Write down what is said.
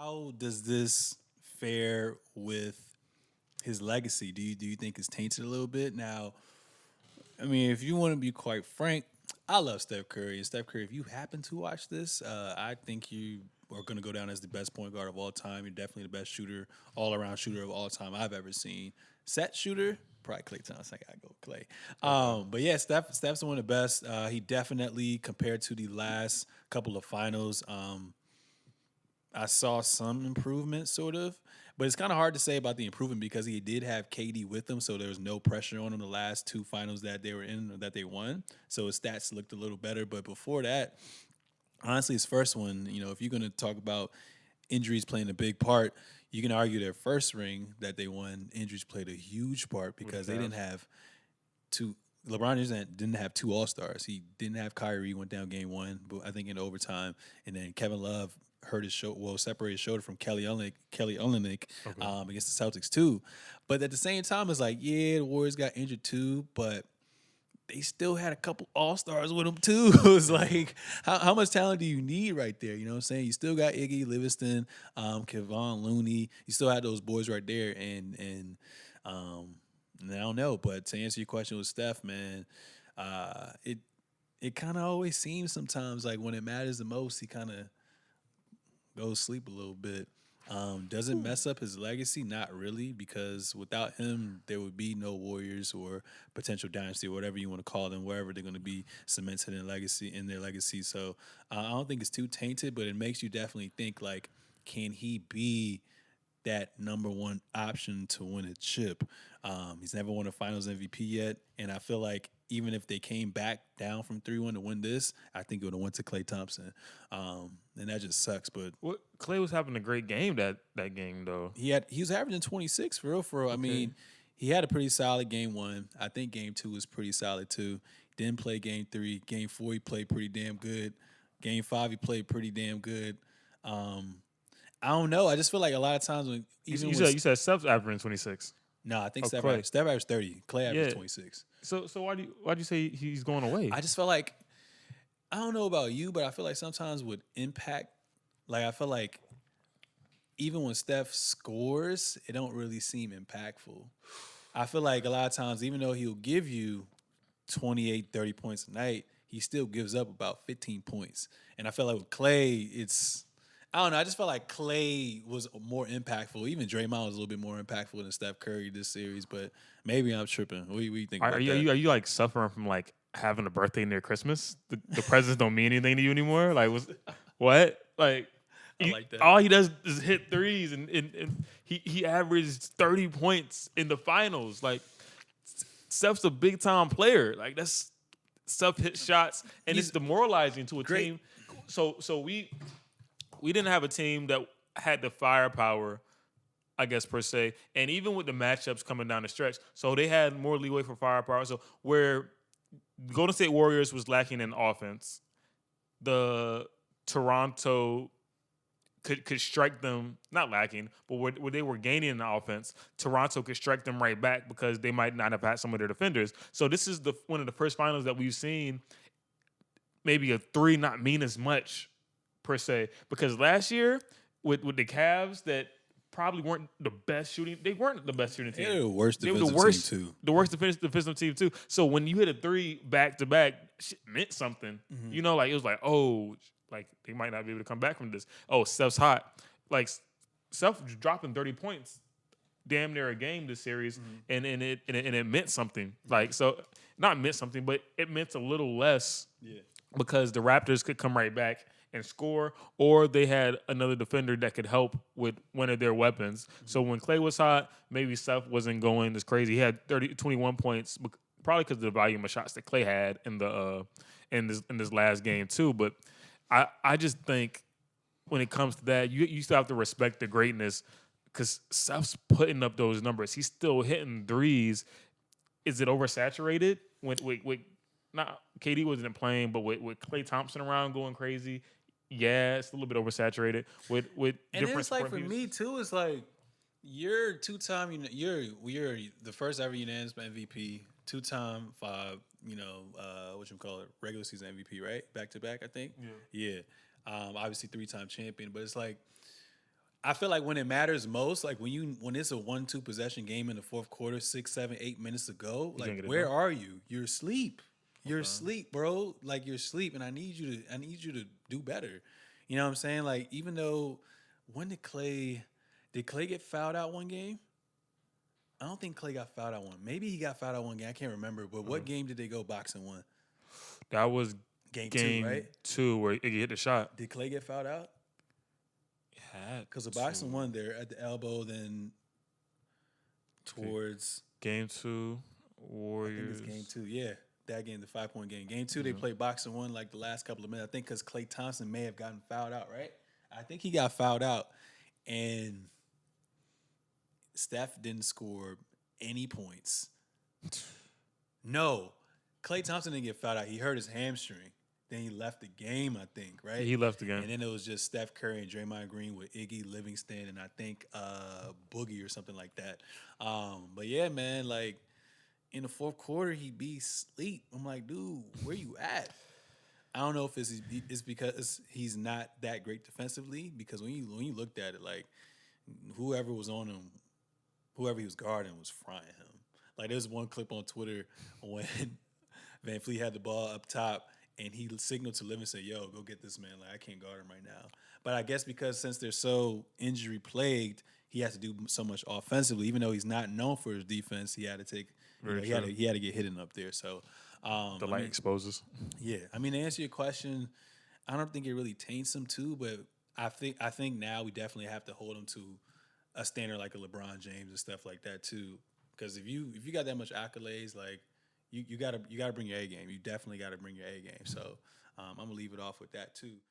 how does this fare with his legacy? Do you think it's tainted a little bit? Now, I mean, if you want to be quite frank, I love Steph Curry. And Steph Curry, if you happen to watch this, I think you are going to go down as the best point guard of all time. You're definitely the best shooter, all around shooter of all time I've ever seen. Set shooter, probably Klay Thompson. I gotta go Klay. But yeah, Steph's one of the best. He definitely compared to the last couple of finals. I saw some improvement, sort of, but it's kind of hard to say about the improvement because he did have KD with him, so there was no pressure on him the last two finals that they were in or that they won. So his stats looked a little better. But before that, honestly, his first one, if you're going to talk about injuries playing a big part, you can argue their first ring that they won, injuries played a huge part because they didn't have two. LeBron didn't have two All-Stars. He didn't have Kyrie, went down game one, but I think in overtime. And then Kevin Love hurt his shoulder, separated his shoulder from Kelly Olynyk against the Celtics too. But at the same time, it's like, yeah, the Warriors got injured too, but they still had a couple All-Stars with them too. It was like, how much talent do you need right there? You know what I'm saying? You still got Iggy, Livingston, Kevon Looney. You still had those boys right there. And I don't know. But to answer your question with Steph, man, it kind of always seems sometimes like when it matters the most, he kind of goes sleep a little bit. Does it mess up his legacy? Not really, because without him, there would be no Warriors or potential dynasty or whatever you want to call them, wherever they're going to be cemented in their legacy. So I don't think it's too tainted, but it makes you definitely think like, can he be that number one option to win a chip? He's never won a Finals MVP yet, and I feel like even if they came back down from 3-1 to win this, I think it would have went to Klay Thompson, and that just sucks. But Klay was having a great game that game though. he was averaging 26 for real. Okay. I mean, he had a pretty solid game one. I think game two was pretty solid too. Didn't play game three. Game four he played pretty damn good. Game five he played pretty damn good. I don't know. I just feel like a lot of times when you said Steph's averaging 26. No, I think Steph averaged 30. Klay averaged 26. So why do you say he's going away? I just feel like, I don't know about you, but I feel like sometimes with impact, like I feel like even when Steph scores, it don't really seem impactful. I feel like a lot of times, even though he'll give you 28, 30 points a night, he still gives up about 15 points. And I feel like with Klay, I don't know. I just felt like Klay was more impactful. Even Draymond was a little bit more impactful than Steph Curry this series, but maybe I'm tripping. What do you think about that? Are you like suffering from like having a birthday near Christmas? The presents don't mean anything to you anymore? Like what? Like, I like that. All he does is hit threes, and he averaged 30 points in the finals. Like, Steph's a big time player. Like, that's Steph hits shots, and it's demoralizing to a team. So we didn't have a team that had the firepower, I guess, per se. And even with the matchups coming down the stretch, so they had more leeway for firepower. So where the Golden State Warriors was lacking in offense, the Toronto could strike them, not lacking, but where they were gaining in the offense, Toronto could strike them right back because they might not have had some of their defenders. So this is one of the first finals that we've seen maybe a three not mean as much per se, because last year with the Cavs that probably weren't the best shooting. They weren't the best shooting team. They were the worst defensive team too. The worst defensive team too. So when you hit a three back to back, shit meant something. Mm-hmm. You know, like it was like, oh, like they might not be able to come back from this. Oh, Steph's hot. Like Steph dropping 30 points, damn near a game this series, mm-hmm. and it meant something. Like, so not meant something, but it meant a little less. Yeah. Because the Raptors could come right back and score, or they had another defender that could help with one of their weapons. Mm-hmm. So when Klay was hot, maybe Steph wasn't going as crazy. He had 21 points, probably because of the volume of shots that Klay had in the in this last game too. But I just think when it comes to that, you still have to respect the greatness, because Steph's putting up those numbers. He's still hitting threes. Is it oversaturated? With not KD wasn't playing, but with Klay Thompson around going crazy, yeah, it's a little bit oversaturated. With and different it's like for me too, it's like you're two-time. You're the first ever unanimous MVP, two-time what you call it, regular season MVP, right? Back to back, I think. Yeah. Obviously 3-time champion, but it's like I feel like when it matters most, like when it's a 1-2 possession game in the fourth quarter, 6, 7, 8 minutes to go, You can't like get it where done. are you? You're asleep. You're Okay. asleep, bro. Like you're asleep, and I need you to do better. You know what I'm saying? Like even though when did Clay get fouled out one game? I don't think Clay got fouled out one. Maybe he got fouled out one game. I can't remember. But what game did they go boxing one? That was Game 2, right? game 2 where he hit the shot. Did Clay get fouled out? Had Because the to. boxing one there at the elbow, then towards Game 2, I think Warriors. it's game 2. Yeah, that game, the 5-point game. Game 2, they played boxing one like the last couple of minutes. I think because Klay Thompson may have gotten fouled out, right? I think he got fouled out, and Steph didn't score any points. No, Klay Thompson didn't get fouled out. He hurt his hamstring. Then he left the game, I think, right? He left the game. And then it was just Steph Curry and Draymond Green with Iggy, Livingston, and I think Boogie or something like that. But yeah, man, like in the fourth quarter, he be sleep. I'm like, dude, where you at? I don't know if it's because he's not that great defensively. Because when you looked at it, like whoever was on him, whoever he was guarding was frying him. Like there's one clip on Twitter when Van Fleet had the ball up top and he signaled to Livingston, "Yo, go get this man. Like I can't guard him right now." But I guess because since they're so injury plagued, he has to do so much offensively. Even though he's not known for his defense, he had to take. He had to get hidden up there. So The light exposes. yeah, I mean to answer your question, I don't think it really taints him too, but I think now we definitely have to hold him to a standard like a LeBron James and stuff like that too. Because if you got that much accolades, like you gotta bring your A game. You definitely gotta bring your A game. So I'm gonna leave it off with that too.